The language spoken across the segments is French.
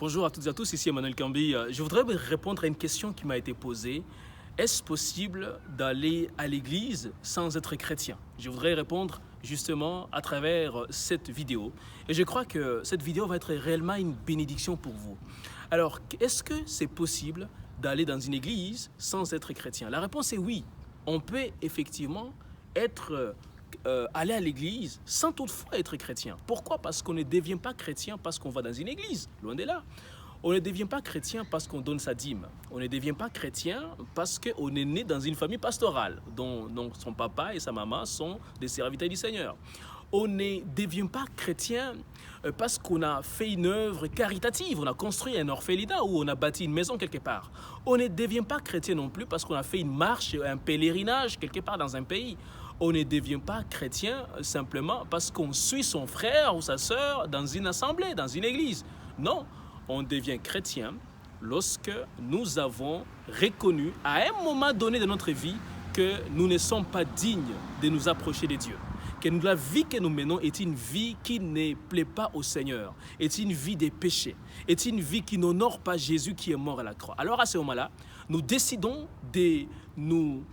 Bonjour à toutes et à tous, ici Emmanuel Kambi. Je voudrais répondre à une question qui m'a été posée. Est-ce possible d'aller à l'église sans être chrétien? Je voudrais répondre justement à travers cette vidéo. Et je crois que cette vidéo va être réellement une bénédiction pour vous. Alors, est-ce que c'est possible d'aller dans une église sans être chrétien? La réponse est oui. On peut effectivement aller à l'église sans toutefois être chrétien. Pourquoi? Parce qu'on ne devient pas chrétien parce qu'on va dans une église, loin de là. On ne devient pas chrétien parce qu'on donne sa dîme. On ne devient pas chrétien parce qu'on est né dans une famille pastorale, dont son papa et sa maman sont des serviteurs du Seigneur. On ne devient pas chrétien parce qu'on a fait une œuvre caritative, on a construit un orphelinat ou on a bâti une maison quelque part. On ne devient pas chrétien non plus parce qu'on a fait une marche, un pèlerinage quelque part dans un pays. On ne devient pas chrétien simplement parce qu'on suit son frère ou sa sœur dans une assemblée, dans une église. Non, on devient chrétien lorsque nous avons reconnu à un moment donné de notre vie que nous ne sommes pas dignes de nous approcher de Dieu. Que la vie que nous menons est une vie qui ne plaît pas au Seigneur, est une vie des péchés, est une vie qui n'honore pas Jésus qui est mort à la croix. Alors à ce moment-là, nous décidons de nous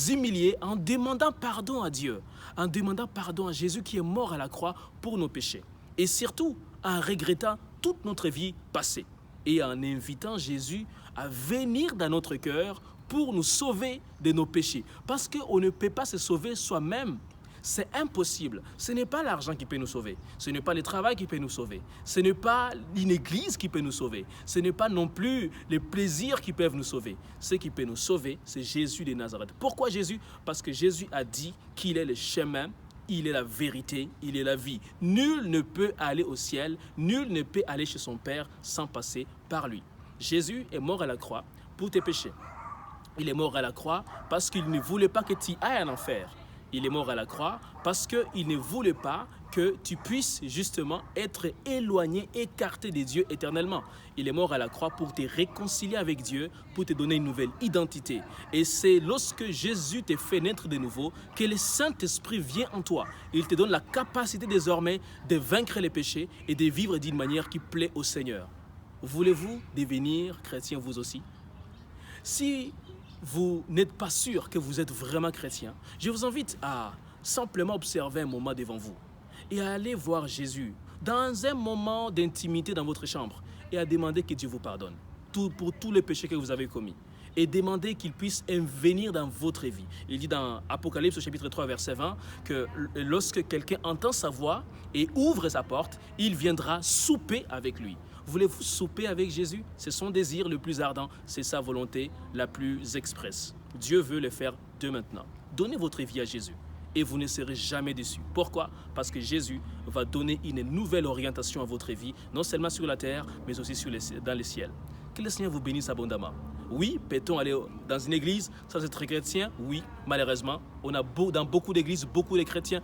humilier en demandant pardon à Dieu, en demandant pardon à Jésus qui est mort à la croix pour nos péchés. Et surtout, en regrettant toute notre vie passée et en invitant Jésus à venir dans notre cœur pour nous sauver de nos péchés. Parce qu'on ne peut pas se sauver soi-même. C'est impossible. Ce n'est pas l'argent qui peut nous sauver. Ce n'est pas le travail qui peut nous sauver. Ce n'est pas une église qui peut nous sauver. Ce n'est pas non plus les plaisirs qui peuvent nous sauver. Ce qui peut nous sauver, c'est Jésus de Nazareth. Pourquoi Jésus? Parce que Jésus a dit qu'il est le chemin, il est la vérité, il est la vie. Nul ne peut aller au ciel, nul ne peut aller chez son Père sans passer par lui. Jésus est mort à la croix pour tes péchés. Il est mort à la croix parce qu'il ne voulait pas que tu ailles en enfer. Il est mort à la croix parce qu'il ne voulait pas que tu puisses justement être éloigné, écarté de Dieu éternellement. Il est mort à la croix pour te réconcilier avec Dieu, pour te donner une nouvelle identité. Et c'est lorsque Jésus te fait naître de nouveau que le Saint-Esprit vient en toi. Il te donne la capacité désormais de vaincre les péchés et de vivre d'une manière qui plaît au Seigneur. Voulez-vous devenir chrétien vous aussi? Si vous n'êtes pas sûr que vous êtes vraiment chrétien, je vous invite à simplement observer un moment devant vous et à aller voir Jésus dans un moment d'intimité dans votre chambre et à demander que Dieu vous pardonne pour tous les péchés que vous avez commis et demander qu'il puisse venir dans votre vie. Il dit dans Apocalypse au chapitre 3 verset 20 que lorsque quelqu'un entend sa voix et ouvre sa porte, il viendra souper avec lui. Voulez-vous souper avec Jésus? C'est son désir le plus ardent, c'est sa volonté la plus expresse. Dieu veut le faire dès maintenant. Donnez votre vie à Jésus et vous ne serez jamais déçus. Pourquoi? Parce que Jésus va donner une nouvelle orientation à votre vie, non seulement sur la terre, mais aussi dans les ciels. Que le Seigneur vous bénisse abondamment. Oui, peut-on aller dans une église sans être chrétien? Oui, malheureusement. On a dans beaucoup d'églises, beaucoup de chrétiens,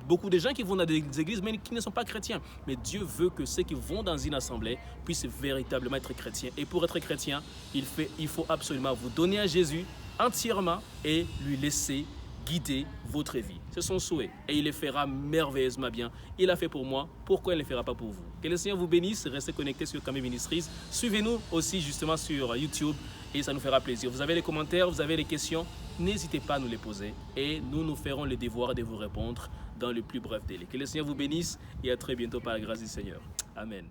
beaucoup de gens qui vont dans des églises, mais qui ne sont pas chrétiens. Mais Dieu veut que ceux qui vont dans une assemblée puissent véritablement être chrétiens. Et pour être chrétien, il faut absolument vous donner à Jésus entièrement et lui laisser guider votre vie. C'est son souhait et il le fera merveilleusement bien. Il l'a fait pour moi, pourquoi il ne le fera pas pour vous? Que le Seigneur vous bénisse, restez connectés sur Kambi Ministries. Suivez-nous aussi justement sur YouTube et ça nous fera plaisir. Vous avez des commentaires, vous avez des questions, n'hésitez pas à nous les poser et nous ferons le devoir de vous répondre dans le plus bref délai. Que le Seigneur vous bénisse et à très bientôt par la grâce du Seigneur. Amen.